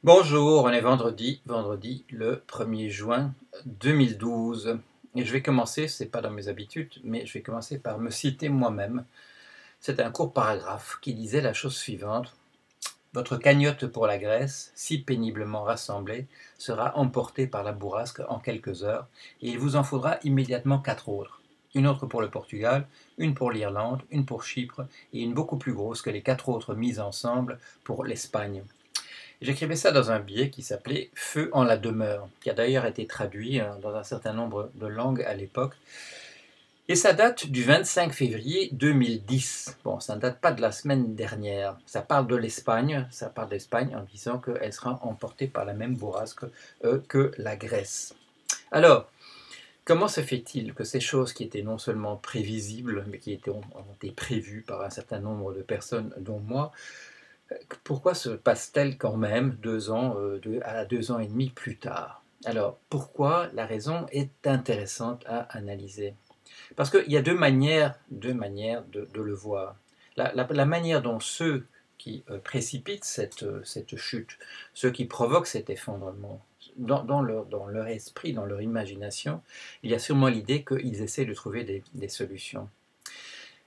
Bonjour, on est vendredi le 1er juin 2012. Et je vais commencer, c'est pas dans mes habitudes, mais je vais commencer par me citer moi-même. C'est un court paragraphe qui disait la chose suivante. Votre cagnotte pour la Grèce, si péniblement rassemblée, sera emportée par la bourrasque en quelques heures, et il vous en faudra immédiatement 4 autres. Une autre pour le Portugal, une pour l'Irlande, une pour Chypre, et une beaucoup plus grosse que les 4 autres mises ensemble pour l'Espagne. J'écrivais ça dans un billet qui s'appelait Feu en la demeure, qui a d'ailleurs été traduit dans un certain nombre de langues à l'époque. Et ça date du 25 février 2010. Bon, ça ne date pas de la semaine dernière. Ça parle de l'Espagne, en disant qu'elle sera emportée par la même bourrasque que la Grèce. Alors, comment se fait-il que ces choses qui étaient non seulement prévisibles, mais qui ont été prévues par un certain nombre de personnes, dont moi, pourquoi se passe-t-elle quand même 2 ans à 2 ans et demi plus tard? Alors, pourquoi? La raison est intéressante à analyser. Parce qu'il y a deux manières de le voir. La manière dont ceux qui précipitent cette chute, ceux qui provoquent cet effondrement, dans leur esprit, dans leur imagination, il y a sûrement l'idée qu'ils essaient de trouver des solutions.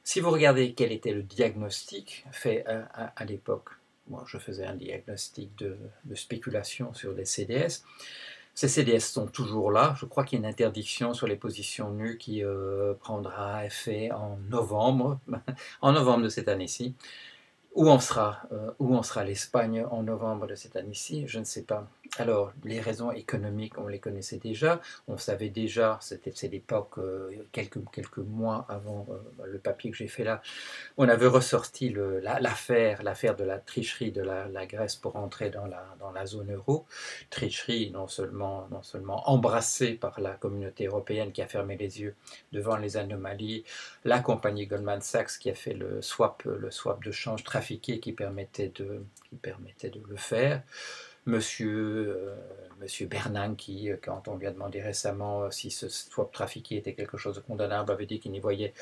Si vous regardez quel était le diagnostic fait à l'époque, moi je faisais un diagnostic de spéculation sur les CDS. Ces CDS sont toujours là. Je crois qu'il y a une interdiction sur les positions nues qui prendra effet en novembre, en novembre de cette année-ci. Où en sera l'Espagne en novembre de cette année-ci? Je ne sais pas. Alors, les raisons économiques, on les connaissait déjà. On savait déjà, c'est l'époque, quelques mois avant le papier que j'ai fait là, on avait ressorti l'affaire de la tricherie de la Grèce pour entrer dans la zone euro. Tricherie non seulement embrassée par la communauté européenne qui a fermé les yeux devant les anomalies, la compagnie Goldman Sachs qui a fait le swap de change trafiqué qui permettait de le faire. Monsieur Bernanke, qui, quand on lui a demandé récemment si ce swap trafiqué était quelque chose de condamnable, avait dit qu'il n'y voyait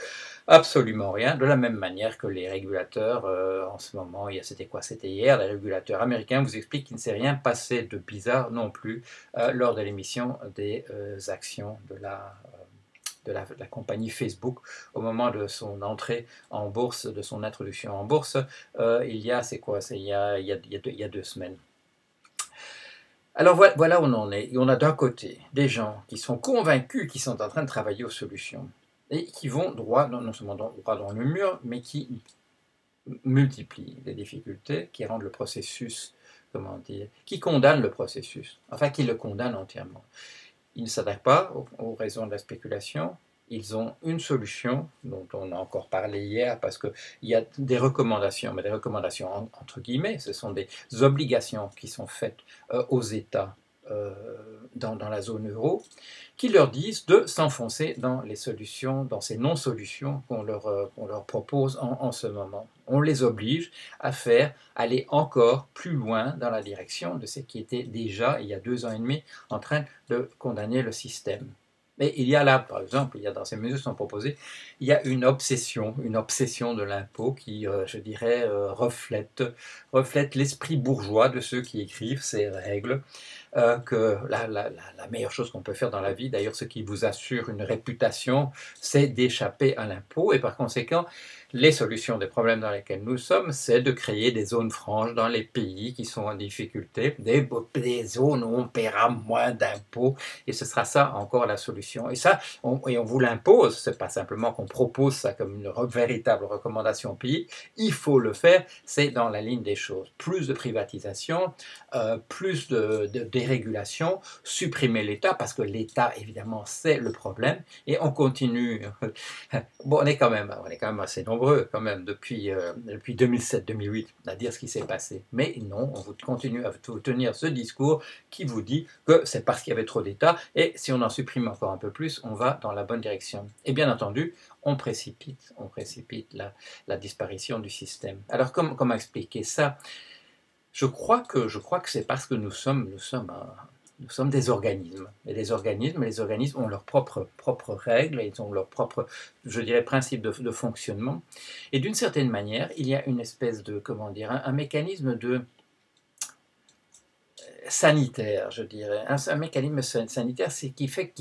absolument rien, de la même manière que les régulateurs, en ce moment, c'était quoi? C'était hier, les régulateurs américains vous expliquent qu'il ne s'est rien passé de bizarre non plus lors de l'émission des actions de la compagnie Facebook au moment de son entrée en bourse, de son introduction en bourse, il y a 2 semaines. Alors voilà où on en est. Et on a d'un côté des gens qui sont convaincus qu'ils sont en train de travailler aux solutions et qui vont droit, non seulement droit dans le mur, mais qui multiplient les difficultés, qui rendent le processus, comment dire, qui condamnent le processus, enfin qui le condamnent entièrement. Ils ne s'attaquent pas aux raisons de la spéculation. Ils ont une solution dont on a encore parlé hier parce qu'il y a des recommandations, mais des recommandations entre guillemets, ce sont des obligations qui sont faites aux États dans la zone euro, qui leur disent de s'enfoncer dans les solutions, dans ces non-solutions qu'on leur propose en ce moment. On les oblige à aller encore plus loin dans la direction de ce qui était déjà, il y a 2 ans et demi, en train de condamner le système. Mais il y a là, par exemple, dans ces mesures qui sont proposées, il y a une obsession de l'impôt qui, je dirais, reflète l'esprit bourgeois de ceux qui écrivent ces règles, que la meilleure chose qu'on peut faire dans la vie, d'ailleurs ce qui vous assure une réputation, c'est d'échapper à l'impôt, et par conséquent, les solutions des problèmes dans lesquels nous sommes, c'est de créer des zones franches dans les pays qui sont en difficulté, des zones où on paiera moins d'impôts, et ce sera ça encore la solution. Et ça, on vous l'impose, c'est pas simplement qu'on propose ça comme une véritable recommandation au pays, il faut le faire, c'est dans la ligne des choses. Plus de privatisation, plus de dérégulation, supprimer l'État, parce que l'État, évidemment, c'est le problème, et on continue. Bon, on est quand même assez nombreux, quand même, depuis 2007-2008, à dire ce qui s'est passé. Mais non, on continue à tenir ce discours qui vous dit que c'est parce qu'il y avait trop d'État, et si on en supprime encore un peu plus, on va dans la bonne direction. Et bien entendu, on précipite la disparition du système. Alors, comment expliquer ça? Je crois que c'est parce que nous sommes des organismes. Et les organismes ont leurs propres règles, ils ont leurs propres, je dirais, principes de fonctionnement. Et d'une certaine manière, il y a une espèce de, comment dire, un mécanisme sanitaire, je dirais. Un mécanisme sanitaire, c'est qui fait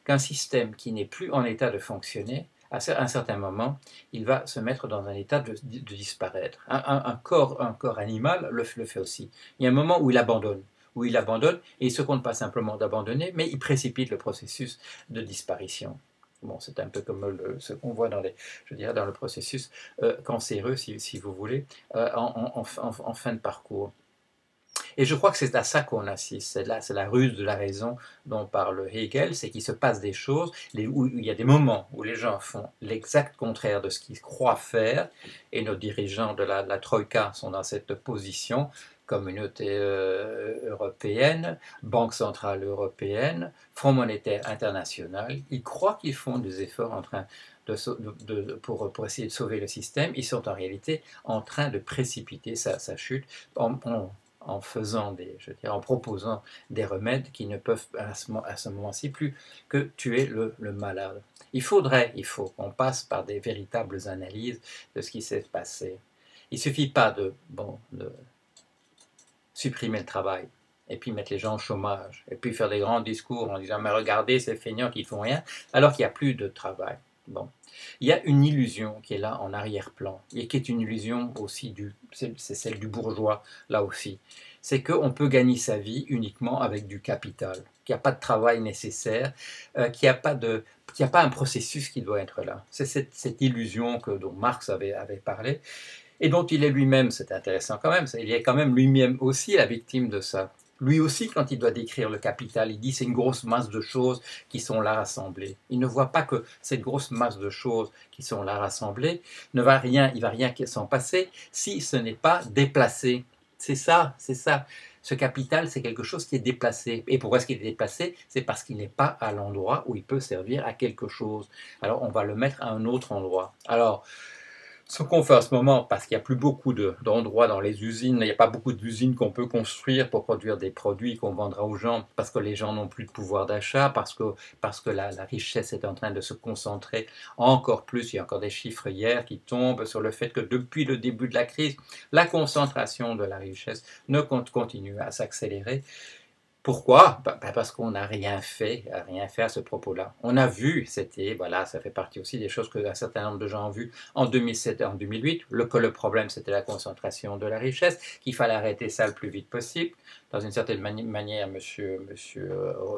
qu'un système qui n'est plus en état de fonctionner, à un certain moment, il va se mettre dans un état de disparaître. Un corps animal le fait aussi. Il y a un moment où il abandonne, et il ne se compte pas simplement d'abandonner, mais il précipite le processus de disparition. Bon, c'est un peu comme ce qu'on voit je dirais, dans le processus cancéreux, si vous voulez, en fin de parcours. Et je crois que c'est à ça qu'on assiste. C'est la ruse de la raison dont parle Hegel, c'est qu'il se passe des choses, où il y a des moments où les gens font l'exact contraire de ce qu'ils croient faire, et nos dirigeants de la Troïka sont dans cette position, Communauté européenne, Banque centrale européenne, Fonds monétaire international. Ils croient qu'ils font des efforts en train pour essayer de sauver le système. Ils sont en réalité en train de précipiter sa chute en faisant en proposant des remèdes qui ne peuvent à ce moment-ci plus que tuer le malade. Il faut qu'on passe par des véritables analyses de ce qui s'est passé. Il ne suffit pas de supprimer le travail, et puis mettre les gens au chômage, et puis faire des grands discours en disant « mais regardez ces feignants qui ne font rien », alors qu'il n'y a plus de travail. Bon. Il y a une illusion qui est là en arrière-plan, et qui est une illusion aussi, c'est celle du bourgeois, là aussi. C'est qu'on peut gagner sa vie uniquement avec du capital, qu'il n'y a pas de travail nécessaire, qu'il n'y a pas un processus qui doit être là. C'est cette illusion dont Marx avait parlé, et dont il est lui-même, c'est intéressant quand même, il est quand même lui-même aussi la victime de ça. Lui aussi, quand il doit décrire le capital, il dit c'est une grosse masse de choses qui sont là rassemblées. Il ne voit pas que cette grosse masse de choses qui sont là rassemblées il va rien s'en passer si ce n'est pas déplacé. C'est ça, c'est ça. Ce capital, c'est quelque chose qui est déplacé. Et pourquoi est-ce qu'il est déplacé? C'est parce qu'il n'est pas à l'endroit où il peut servir à quelque chose. Alors, on va le mettre à un autre endroit. Alors, ce qu'on fait en ce moment, parce qu'il n'y a plus beaucoup d'endroits dans les usines, il n'y a pas beaucoup d'usines qu'on peut construire pour produire des produits qu'on vendra aux gens, parce que les gens n'ont plus de pouvoir d'achat, parce que la richesse est en train de se concentrer encore plus. Il y a encore des chiffres hier qui tombent sur le fait que depuis le début de la crise, la concentration de la richesse ne continue à s'accélérer. Pourquoi? Parce qu'on n'a rien fait à ce propos-là. On a vu, voilà, ça fait partie aussi des choses qu'un certain nombre de gens ont vues en 2007 et en 2008, que le problème c'était la concentration de la richesse, qu'il fallait arrêter ça le plus vite possible. Dans une certaine manière, monsieur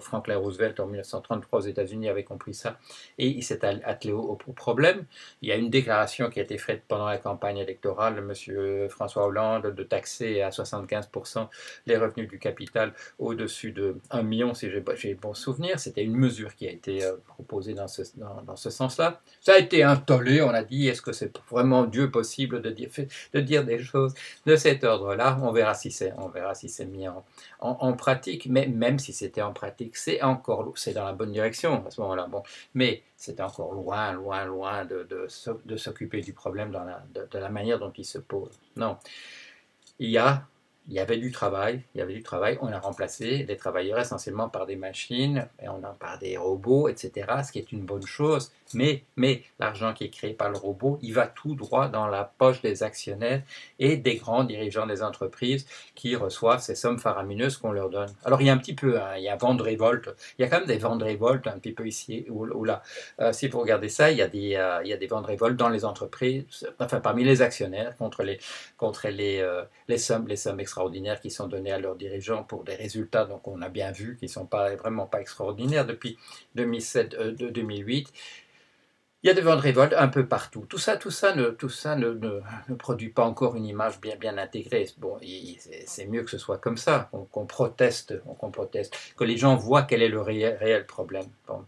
Franklin Roosevelt en 1933 aux États-Unis avait compris ça et il s'est attelé au problème. Il y a une déclaration qui a été faite pendant la campagne électorale de monsieur François Hollande de taxer à 75% les revenus du capital au-dessus de 1 million, si j'ai bon souvenir. C'était une mesure qui a été proposée dans ce sens-là. Ça a été un tollé, on a dit, est-ce que c'est vraiment Dieu possible de dire des choses de cet ordre-là? On verra si c'est mis en pratique, mais même si c'était en pratique, c'est dans la bonne direction à ce moment-là. Bon, mais c'est encore loin de s'occuper du problème de la manière dont il se pose. Non. Il y avait du travail, on a remplacé les travailleurs essentiellement par des machines, par des robots, etc., ce qui est une bonne chose, mais l'argent qui est créé par le robot, il va tout droit dans la poche des actionnaires et des grands dirigeants des entreprises qui reçoivent ces sommes faramineuses qu'on leur donne. Alors il y a un petit peu, il y a vent de révolte, il y a quand même des vents de révolte un petit peu ici ou là. Si vous regardez ça, il y a des vents de révolte dans les entreprises, enfin parmi les actionnaires contre les sommes extraordinaires qui sont données à leurs dirigeants pour des résultats, donc on a bien vu qu'ils ne sont vraiment pas extraordinaires depuis 2008. Il y a des vents de révolte un peu partout. Tout ça ne produit pas encore une image bien intégrée. Bon, c'est mieux que ce soit comme ça, qu'on proteste, que les gens voient quel est le réel problème. Bon.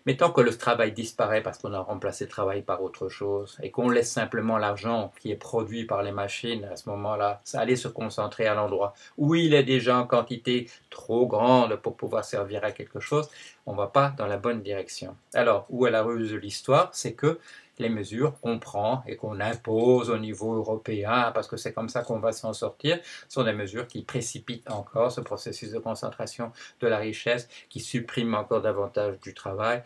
Mais tant que le travail disparaît parce qu'on a remplacé le travail par autre chose et qu'on laisse simplement l'argent qui est produit par les machines, à ce moment-là, ça allait se concentrer à l'endroit où il est déjà en quantité trop grande pour pouvoir servir à quelque chose, on ne va pas dans la bonne direction. Alors, où est la ruse de l'histoire? C'est que les mesures qu'on prend et qu'on impose au niveau européen, parce que c'est comme ça qu'on va s'en sortir, sont des mesures qui précipitent encore ce processus de concentration de la richesse, qui suppriment encore davantage du travail.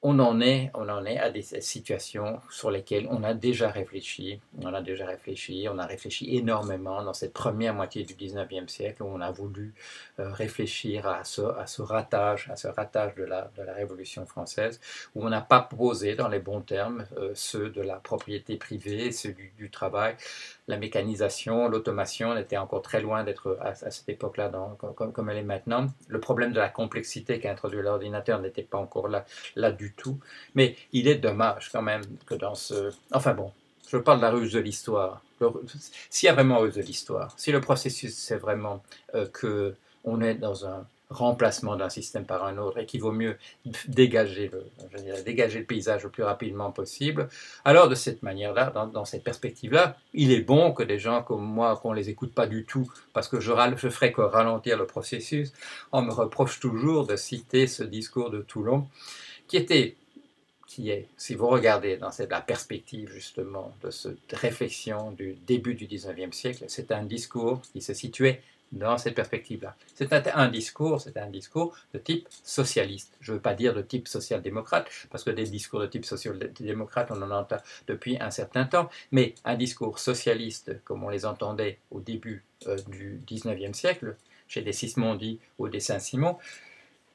on en est à des situations sur lesquelles on a déjà réfléchi, on a réfléchi énormément dans cette première moitié du 19e siècle où on a voulu réfléchir à ce ratage de la Révolution française, où on n'a pas posé dans les bons termes ceux de la propriété privée, ceux du travail. La mécanisation, l'automation était encore très loin d'être à cette époque-là comme elle est maintenant. Le problème de la complexité qu'a introduit l'ordinateur n'était pas encore là du tout. Mais il est dommage quand même que dans ce... Enfin bon, je parle de la ruse de l'histoire. S'il y a vraiment ruse de l'histoire, si le processus c'est vraiment qu'on est dans un remplacement d'un système par un autre et qu'il vaut mieux dégager le paysage le plus rapidement possible, alors de cette manière-là, dans cette perspective-là, il est bon que des gens comme moi, qu'on ne les écoute pas du tout, parce que je ferai que ralentir le processus, on me reproche toujours de citer ce discours de Toulon, qui était, qui est, si vous regardez dans la perspective justement de cette réflexion du début du 19e siècle, c'est un discours qui se situait dans cette perspective-là. C'était un discours de type socialiste. Je ne veux pas dire de type social-démocrate, parce que des discours de type social-démocrate, on en entend depuis un certain temps, mais un discours socialiste, comme on les entendait au début du 19e siècle, chez des Sismondi ou des Saint-Simon,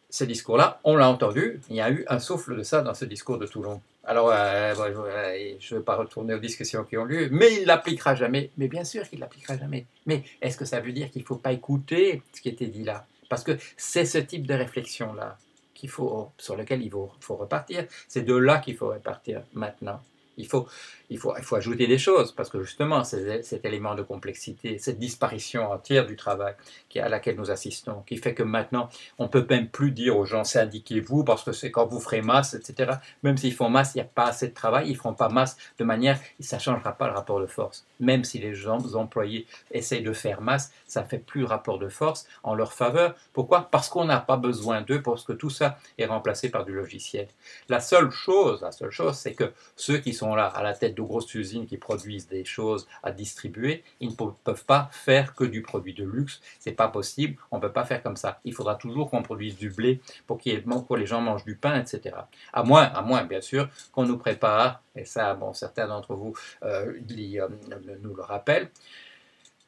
ce discours-là, on l'a entendu, il y a eu un souffle de ça dans ce discours de Toulon. Alors, je ne veux pas retourner aux discussions qui ont lieu, mais il ne l'appliquera jamais. Mais bien sûr qu'il ne l'appliquera jamais. Mais est-ce que ça veut dire qu'il ne faut pas écouter ce qui était dit là? Parce que c'est ce type de réflexion-là sur lequel il faut repartir. C'est de là qu'il faut repartir maintenant. Il faut ajouter des choses, parce que justement, cet élément de complexité, cette disparition entière du travail à laquelle nous assistons, qui fait que maintenant, on ne peut même plus dire aux gens syndiquez-vous, parce que c'est quand vous ferez masse, etc. Même s'ils font masse, il n'y a pas assez de travail, ils ne feront pas masse de manière, ça ne changera pas le rapport de force. Même si les employés essayent de faire masse, ça ne fait plus le rapport de force en leur faveur. Pourquoi? Parce qu'on n'a pas besoin d'eux, parce que tout ça est remplacé par du logiciel. La seule chose, c'est que ceux qui sont là à la tête de grosses usines qui produisent des choses à distribuer, ils ne peuvent pas faire que du produit de luxe. C'est pas possible. On ne peut pas faire comme ça. Il faudra toujours qu'on produise du blé pour que les gens mangent du pain, etc. À moins bien sûr, qu'on nous prépare, et ça, bon, certains d'entre vous nous le rappellent,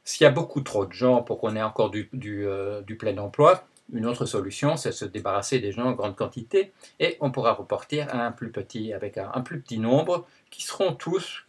s'il y a beaucoup trop de gens pour qu'on ait encore du plein emploi, une autre solution, c'est de se débarrasser des gens en grande quantité et on pourra repartir à avec un plus petit nombre qui seront tous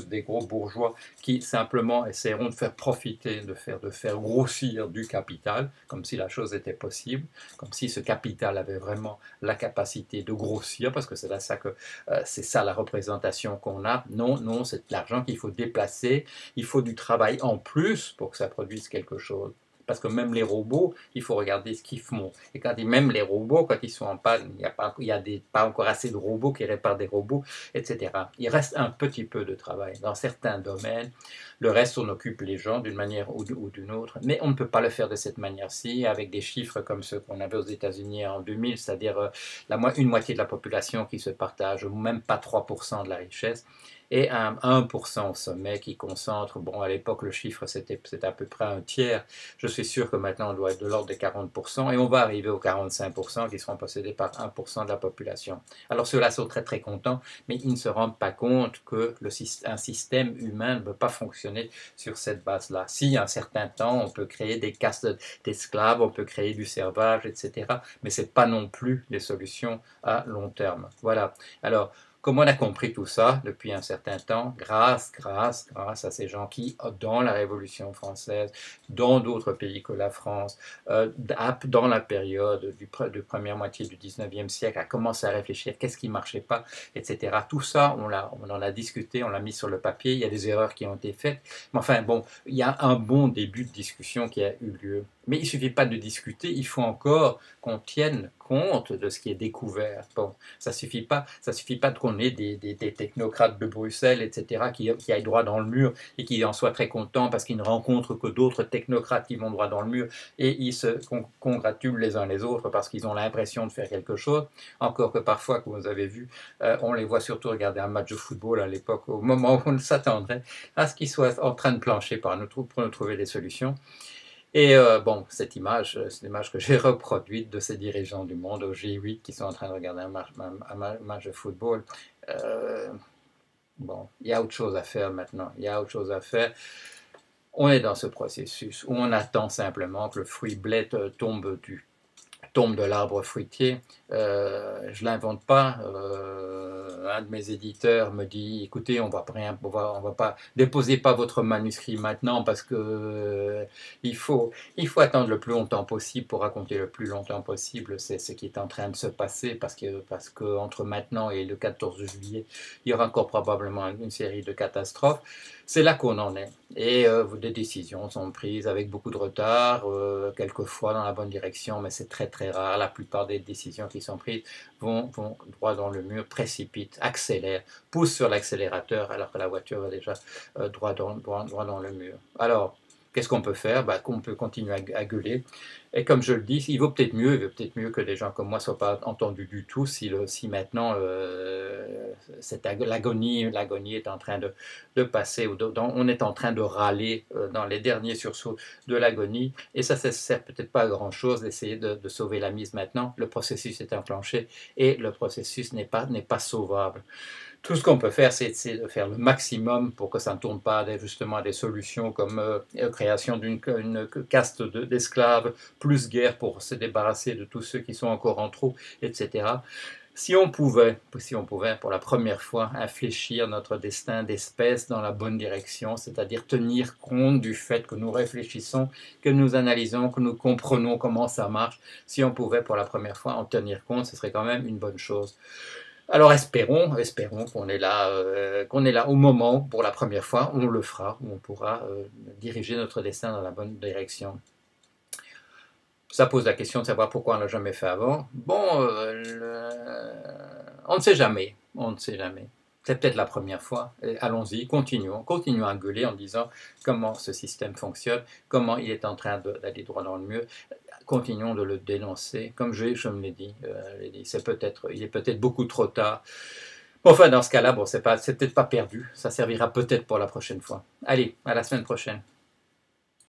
des gros bourgeois qui simplement essaieront de faire profiter, de faire grossir du capital, comme si la chose était possible, comme si ce capital avait vraiment la capacité de grossir, parce que c'est ça la représentation qu'on a. Non, non, c'est de l'argent qu'il faut déplacer, il faut du travail en plus pour que ça produise quelque chose. Parce que même les robots, il faut regarder ce qu'ils font. Et même les robots, quand ils sont en panne, il y a pas encore assez de robots qui réparent des robots, etc. Il reste un petit peu de travail dans certains domaines. Le reste, on occupe les gens d'une manière ou d'une autre. Mais on ne peut pas le faire de cette manière-ci, avec des chiffres comme ceux qu'on avait aux États-Unis en 2000, c'est-à-dire une moitié de la population qui se partage, ou même pas 3% de la richesse, et un 1% au sommet qui concentre, bon à l'époque le chiffre c'était à peu près un tiers, je suis sûr que maintenant on doit être de l'ordre de 40%, et on va arriver aux 45% qui seront possédés par 1% de la population. Alors ceux-là sont très très contents, mais ils ne se rendent pas compte que un système humain ne peut pas fonctionner sur cette base-là. Si à un certain temps on peut créer des castes d'esclaves, on peut créer du servage, etc., mais ce n'est pas non plus des solutions à long terme. Voilà. Alors, comme on a compris tout ça depuis un certain temps, grâce à ces gens qui, dans la Révolution française, dans d'autres pays que la France, dans la période de première moitié du 19e siècle, a commencé à réfléchir qu'est-ce qui ne marchait pas, etc. Tout ça, on en a discuté, on l'a mis sur le papier, il y a des erreurs qui ont été faites, mais enfin bon, il y a un bon début de discussion qui a eu lieu. Mais il ne suffit pas de discuter, il faut encore qu'on tienne compte de ce qui est découvert. Bon, ça suffit pas qu'on ait des technocrates de Bruxelles, etc., qui aillent droit dans le mur et qui en soient très contents parce qu'ils ne rencontrent que d'autres technocrates qui vont droit dans le mur et ils se congratulent les uns les autres parce qu'ils ont l'impression de faire quelque chose. Encore que parfois, comme vous avez vu, on les voit surtout regarder un match de football à l'époque, au moment où on s'attendrait à ce qu'ils soient en train de plancher pour nous trouver des solutions. Et bon, cette image, c'est l'image que j'ai reproduite de ces dirigeants du monde au G8 qui sont en train de regarder un match de football. Euh, bon, il y a autre chose à faire maintenant. Il y a autre chose à faire. On est dans ce processus où on attend simplement que le fruit blette tombe de l'arbre fruitier. Je ne l'invente pas. Un de mes éditeurs me dit, écoutez, on va pas déposer pas votre manuscrit maintenant parce que il faut attendre le plus longtemps possible pour raconter le plus longtemps possible c'est ce qui est en train de se passer parce que entre maintenant et le 14 juillet, il y aura encore probablement une série de catastrophes. C'est là qu'on en est. Et des décisions sont prises avec beaucoup de retard, quelquefois dans la bonne direction, mais c'est très très rare. La plupart des décisions qui sont prises vont droit dans le mur, précipitent, accélèrent, poussent sur l'accélérateur alors que la voiture va déjà droit dans le mur. Alors, qu'est-ce qu'on peut faire? On peut continuer à gueuler. Et comme je le dis, il vaut peut-être mieux que des gens comme moi ne soient pas entendus du tout si maintenant l'agonie est en train de passer, on est en train de râler dans les derniers sursauts de l'agonie. Et ça ne sert peut-être pas à grand-chose d'essayer de sauver la mise maintenant. Le processus est enclenché et le processus n'est pas sauvable. Tout ce qu'on peut faire, c'est de faire le maximum pour que ça ne tourne pas justement à des solutions comme création d'une caste d'esclaves, plus guerre pour se débarrasser de tous ceux qui sont encore en trop, etc. Si on pouvait, pour la première fois, infléchir notre destin d'espèce dans la bonne direction, c'est-à-dire tenir compte du fait que nous réfléchissons, que nous analysons, que nous comprenons comment ça marche, si on pouvait pour la première fois en tenir compte, ce serait quand même une bonne chose. Alors espérons qu'on est là au moment où, pour la première fois, on le fera, où on pourra diriger notre destin dans la bonne direction. Ça pose la question de savoir pourquoi on ne l'a jamais fait avant. Bon, on ne sait jamais, on ne sait jamais. C'est peut-être la première fois. Allons-y, continuons à gueuler en disant comment ce système fonctionne, comment il est en train d'aller droit dans le mur. Continuons de le dénoncer. Comme je me l'ai dit, il est peut-être beaucoup trop tard. Enfin, dans ce cas-là, bon, c'est peut-être pas perdu. Ça servira peut-être pour la prochaine fois. Allez, à la semaine prochaine.